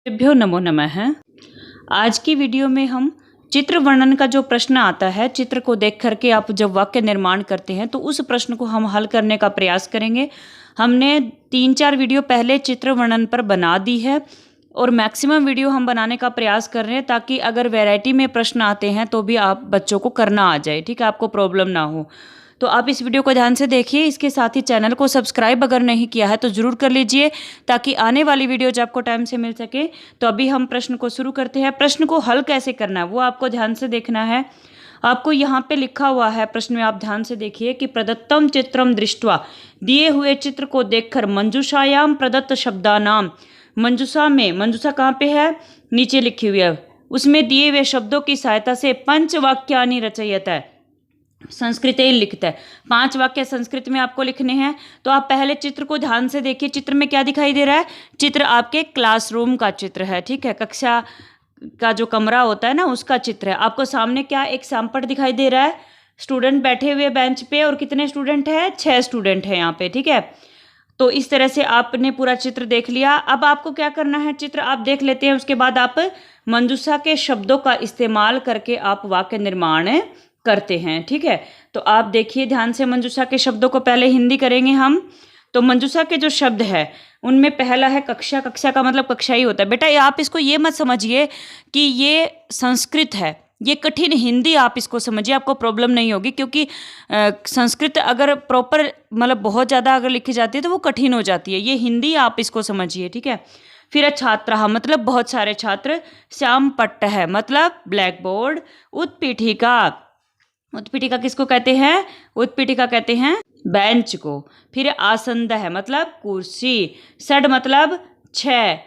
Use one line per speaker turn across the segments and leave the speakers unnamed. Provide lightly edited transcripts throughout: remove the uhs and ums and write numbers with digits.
भ्यो नमो नमः। आज की वीडियो में हम चित्र वर्णन का जो प्रश्न आता है, चित्र को देख करके आप जब वाक्य निर्माण करते हैं तो उस प्रश्न को हम हल करने का प्रयास करेंगे। हमने 3-4 वीडियो पहले चित्र वर्णन पर बना दी है और मैक्सिमम वीडियो हम बनाने का प्रयास कर रहे हैं ताकि अगर वैरायटी में प्रश्न आते हैं तो भी आप बच्चों को करना आ जाए, ठीक है, आपको प्रॉब्लम ना हो। तो आप इस वीडियो को ध्यान से देखिए। इसके साथ ही चैनल को सब्सक्राइब अगर नहीं किया है तो ज़रूर कर लीजिए ताकि आने वाली वीडियो जब आपको टाइम से मिल सके। तो अभी हम प्रश्न को शुरू करते हैं। प्रश्न को हल कैसे करना है वो आपको ध्यान से देखना है। आपको यहाँ पे लिखा हुआ है प्रश्न में, आप ध्यान से देखिए कि प्रदत्तम चित्रम दृष्ट्वा, दिए हुए चित्र को देखकर मंजूषायाम प्रदत्त शब्दानाम, मंजूषा में, मंजूषा कहाँ पे है, नीचे लिखी हुई है, उसमें दिए हुए शब्दों की सहायता से पंचवाक्यानि रचयत है, संस्कृत लिखता है। 5 वाक्य संस्कृत में आपको लिखने हैं। तो आप पहले चित्र को ध्यान से देखिए। चित्र में क्या दिखाई दे रहा है? चित्र आपके क्लासरूम का चित्र है, ठीक है, कक्षा का जो कमरा होता है ना उसका चित्र है। आपको सामने क्या एक सैंपट दिखाई दे रहा है, स्टूडेंट बैठे हुए बेंच पे, और कितने स्टूडेंट हैं? 6 स्टूडेंट हैं यहाँ पे, ठीक है। तो इस तरह से आपने पूरा चित्र देख लिया। अब आपको क्या करना है, चित्र आप देख लेते हैं, उसके बाद आप मंजूषा के शब्दों का इस्तेमाल करके आप वाक्य निर्माण करते हैं, ठीक है। तो आप देखिए ध्यान से, मंजूषा के शब्दों को पहले हिंदी करेंगे हम। तो मंजूषा के जो शब्द है उनमें पहला है कक्षा। कक्षा का मतलब कक्षा ही होता है बेटा। आप इसको ये मत समझिए कि ये संस्कृत है, ये कठिन हिंदी आप इसको समझिए, आपको प्रॉब्लम नहीं होगी, क्योंकि संस्कृत अगर प्रॉपर मतलब बहुत ज़्यादा अगर लिखी जाती है तो वो कठिन हो जाती है। ये हिंदी आप इसको समझिए, ठीक है। फिर छात्रः मतलब बहुत सारे छात्र, श्याम पट्टः मतलब ब्लैक बोर्ड, उत्पीठिका, उत्पीठिका किसको कहते हैं? उत्पीठिका कहते हैं बेंच को। फिर आसन्दः मतलब कुर्सी, षड् मतलब 6,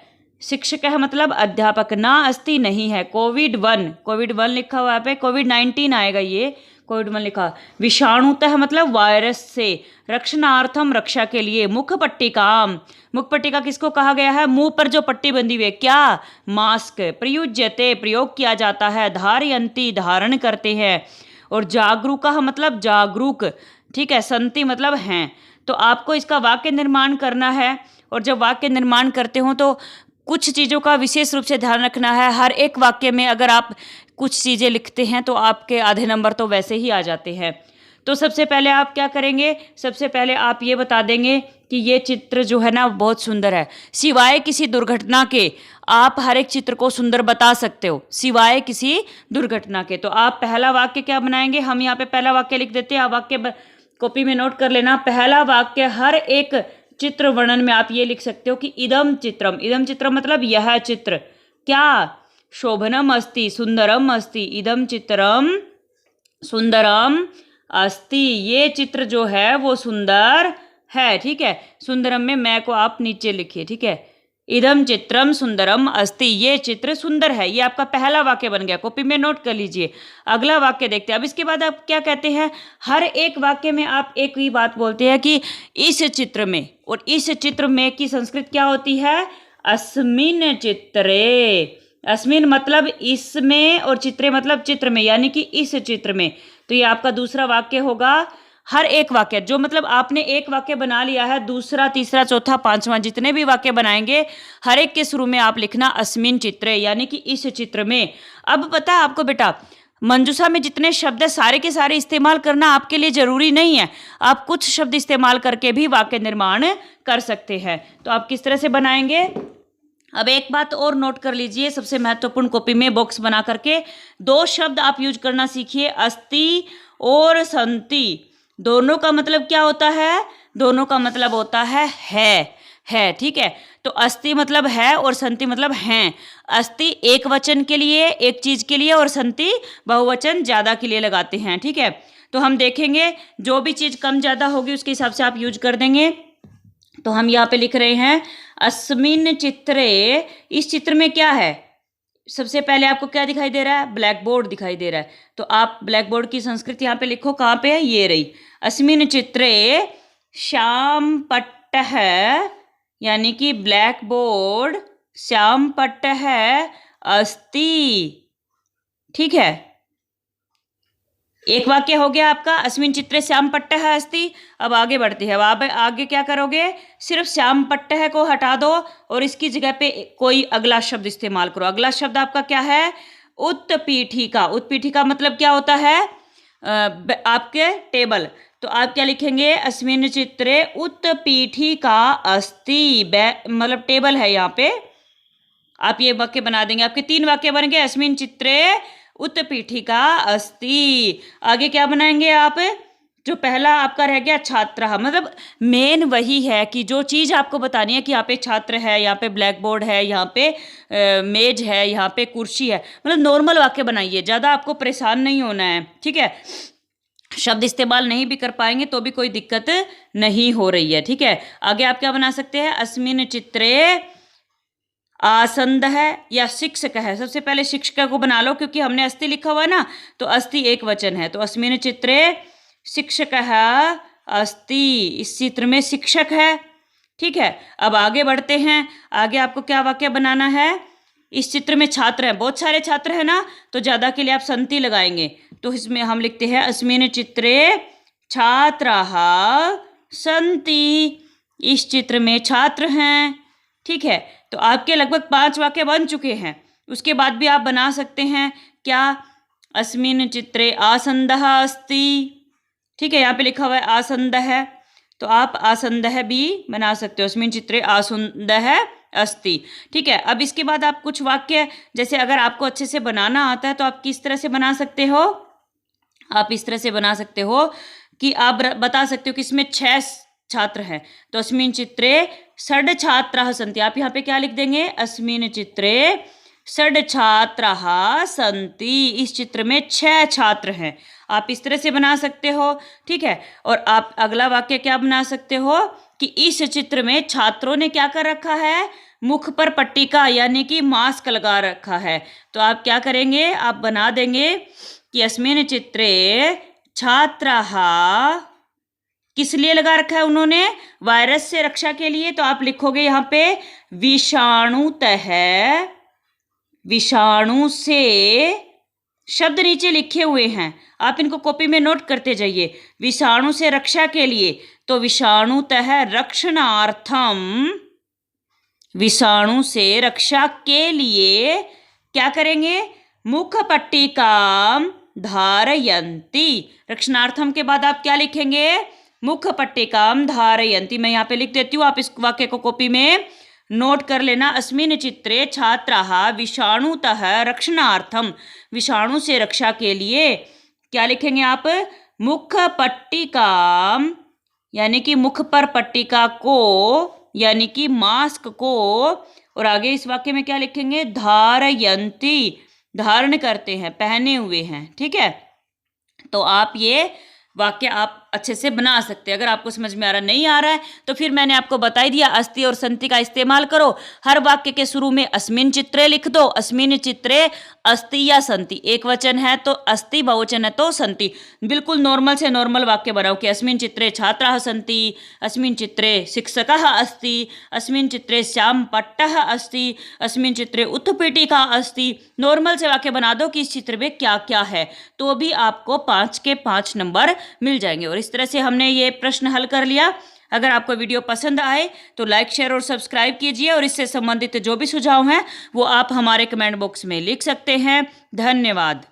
शिक्षकः मतलब अध्यापक, ना अस्ति नहीं है, कोविड-1 लिखा हुआ है पे, कोविड-19 आएगा, ये कोविड-1 लिखा। विषाणुतः मतलब वायरस से, रक्षणार्थम रक्षा के लिए, मुखपट्टिकाम, मुखपट्टिका किसको कहा गया है? मुंह पर जो पट्टी बंधी हुई है, क्या? मास्क। प्रयुज्यते प्रयोग किया जाता है, धारयन्ति धारण करते हैं, और जागरूकः मतलब जागरूक, ठीक है, संति मतलब हैं। तो आपको इसका वाक्य निर्माण करना है, और जब वाक्य निर्माण करते हो तो कुछ चीज़ों का विशेष रूप से ध्यान रखना है। हर एक वाक्य में अगर आप कुछ चीज़ें लिखते हैं तो आपके आधे नंबर तो वैसे ही आ जाते हैं। तो सबसे पहले आप क्या करेंगे, सबसे पहले आप ये बता देंगे कि ये चित्र जो है ना बहुत सुंदर है, सिवाय किसी दुर्घटना के। आप हर एक चित्र को सुंदर बता सकते हो सिवाय किसी दुर्घटना के। तो आप पहला वाक्य क्या बनाएंगे, हम यहाँ पे पहला वाक्य लिख देते हैं, आप वाक्य कॉपी में नोट कर लेना। पहला वाक्य हर एक चित्र वर्णन में आप ये लिख सकते हो कि इदम चित्रम, इदम चित्रम मतलब यह चित्र, क्या? शोभनम अस्ति, सुंदरम अस्ति, इदम चित्रम सुंदरम अस्ति, ये चित्र जो है वो सुंदर है, ठीक है। सुंदरम में मैं को आप नीचे लिखिए, ठीक है। इदम चित्रम सुंदरम अस्ति, ये चित्र सुंदर है। ये आपका पहला वाक्य बन गया, कॉपी में नोट कर लीजिए। अगला वाक्य देखते हैं। अब इसके बाद आप क्या कहते हैं, हर एक वाक्य में आप एक ही बात बोलते हैं कि इस चित्र में, और इस चित्र में की संस्कृत क्या होती है? अस्मिन् चित्रे। अस्मिन् मतलब इसमें, और चित्रे मतलब चित्र में, यानी कि इस चित्र में। तो ये आपका दूसरा वाक्य होगा। हर एक वाक्य जो मतलब आपने एक वाक्य बना लिया है, दूसरा, तीसरा, चौथा, पांचवा, जितने भी वाक्य बनाएंगे हर एक के शुरू में आप लिखना अस्मिन् चित्रे, यानी कि इस चित्र में। अब पता है आपको बेटा, मंजूषा में जितने शब्द है सारे के सारे इस्तेमाल करना आपके लिए जरूरी नहीं है। आप कुछ शब्द इस्तेमाल करके भी वाक्य निर्माण कर सकते हैं। तो आप किस तरह से बनाएंगे? अब एक बात और नोट कर लीजिए, सबसे महत्वपूर्ण, कॉपी में बॉक्स बना करके 2 शब्द आप यूज करना सीखिए, अस्ति और संति। दोनों का मतलब क्या होता है? दोनों का मतलब होता है, ठीक है। तो अस्ति मतलब है और संति मतलब हैं। अस्ति एक वचन के लिए, एक चीज के लिए, और संति बहुवचन ज्यादा के लिए लगाते हैं, ठीक है। तो हम देखेंगे जो भी चीज कम ज्यादा होगी उसके हिसाब से आप यूज कर देंगे। तो हम यहाँ पे लिख रहे हैं अस्मिन् चित्रे, इस चित्र में क्या है? सबसे पहले आपको क्या दिखाई दे रहा है? ब्लैक बोर्ड दिखाई दे रहा है। तो आप ब्लैक बोर्ड की संस्कृत यहाँ पे लिखो, कहाँ पे है? ये रही। अस्मिन् चित्रे श्याम पट्टः, यानी कि ब्लैक बोर्ड, श्याम पट्टः अस्ति, ठीक है। एक वाक्य हो गया आपका, अस्मिन् चित्रे श्यामपट्टः अस्ति। अब आगे बढ़ते हैं। अब आप आगे क्या करोगे, सिर्फ श्यामपट्टः को हटा दो और इसकी जगह पे कोई अगला शब्द इस्तेमाल करो। अगला शब्द आपका क्या है, उत्पीठिका। उत्पीठिका मतलब क्या होता है, आपके टेबल। तो आप क्या लिखेंगे, अस्मिन् चित्रे उत्पीठिका अस्ति, मतलब टेबल है यहाँ पे। आप ये वाक्य बना देंगे, आपके 3 वाक्य बन गए, अस्मिन् चित्रे उत्पीठिका अस्ति। आगे क्या बनाएंगे आप, जो पहला आपका रह गया छात्रः, मतलब मेन वही है कि जो चीज़ आपको बतानी है कि यहाँ पे छात्र है, यहाँ पे ब्लैक बोर्ड है, यहाँ पे मेज है, यहाँ पे कुर्सी है, मतलब नॉर्मल वाक्य बनाइए, ज़्यादा आपको परेशान नहीं होना है, ठीक है। शब्द इस्तेमाल नहीं भी कर पाएंगे तो भी कोई दिक्कत नहीं हो रही है, ठीक है। आगे आप क्या बना सकते हैं, अस्मिन् चित्रे आसंद है या शिक्षक है। सबसे पहले शिक्षक को बना लो, क्योंकि हमने अस्ति लिखा हुआ है ना, तो अस्ति एक वचन है, तो अस्मिन् चित्रे शिक्षक है अस्ति, इस चित्र में शिक्षक है, ठीक है। अब आगे बढ़ते हैं। आगे आपको क्या वाक्य बनाना है, इस चित्र में छात्र हैं, बहुत सारे छात्र हैं ना, तो ज़्यादा के लिए आप संति लगाएंगे। तो इसमें हम लिखते हैं अस्मिन् चित्रे छात्राः सन्ति, इस चित्र में छात्र हैं, ठीक है। तो आपके लगभग 5 वाक्य बन चुके हैं। उसके बाद भी आप बना सकते हैं क्या, अस्मिन् चित्रे आसन्दः अस्ति, ठीक है, यहाँ पे लिखा हुआ है आसन्दः, तो आप आसन्दः भी बना सकते हो, अस्मिन् चित्रे आसन्दः अस्ति, ठीक है। अब इसके बाद आप कुछ वाक्य, जैसे अगर आपको अच्छे से बनाना आता है तो आप किस तरह से बना सकते हो, आप इस तरह से बना सकते हो कि आप बता सकते हो कि इसमें 6 छात्र हैं, तो अस्मिन् चित्रे षड् छात्राः सन्ति। आप यहाँ पे क्या लिख देंगे, अस्मिन् चित्रे षड् छात्राः सन्ति, इस चित्र में 6 छात्र हैं। आप इस तरह से बना सकते हो, ठीक है। और आप अगला वाक्य क्या बना सकते हो कि इस चित्र में छात्रों ने क्या कर रखा है, मुख पर पट्टिका यानी कि मास्क लगा रखा है। तो आप क्या करेंगे, आप बना देंगे कि अस्मिन् चित्रे छात्राः, किस लिए लगा रखा है उन्होंने, वायरस से रक्षा के लिए। तो आप लिखोगे यहाँ पे विषाणुतः, विषाणु से, शब्द नीचे लिखे हुए हैं, आप इनको कॉपी में नोट करते जाइए। विषाणु से रक्षा के लिए, तो विषाणुतः रक्षणार्थम, विषाणु से रक्षा के लिए क्या करेंगे, मुखपट्टिकां धारयन्ति। रक्षणार्थम के बाद आप क्या लिखेंगे, मुखपट्टिकां धारयन्ति। मैं यहाँ पे लिख देती हूँ, आप इस वाक्य को कॉपी में नोट कर लेना। अस्मिन् चित्रे छात्राः विषाणुतः रक्षणार्थम, विषाणु से रक्षा के लिए क्या लिखेंगे आप, मुखपट्टिकां यानी कि मुख पर पट्टिका को, यानी कि मास्क को, और आगे इस वाक्य में क्या लिखेंगे, धारयन्ति, धारण करते हैं, पहने हुए हैं, ठीक है। तो आप ये वाक्य आप अच्छे से बना सकते हैं। अगर आपको समझ में आ रहा नहीं आ रहा है तो फिर मैंने आपको बता ही दिया, अस्ति और संति का इस्तेमाल करो। हर वाक्य के शुरू में अस्मिन् चित्रे लिख दो, अस्मिन् चित्रे अस्ति या संति, एक वचन है तो अस्ति, बहुवचन है तो संति। बिल्कुल नॉर्मल से नॉर्मल वाक्य बनाओ कि अस्मिन् चित्रे छात्राः सन्ति, अस्मिन् चित्रे शिक्षकः अस्ति, अस्मिन् चित्रे श्यामपट्टः अस्ति, अस्मिन् चित्रे उत्पीठिका अस्ति। नॉर्मल से वाक्य बना दो कि इस चित्र में क्या क्या है, तो भी आपको 5 के 5 नंबर मिल जाएंगे। और इस तरह से हमने ये प्रश्न हल कर लिया। अगर आपको वीडियो पसंद आए तो लाइक, शेयर और सब्सक्राइब कीजिए, और इससे संबंधित जो भी सुझाव हैं वो आप हमारे कमेंट बॉक्स में लिख सकते हैं। धन्यवाद।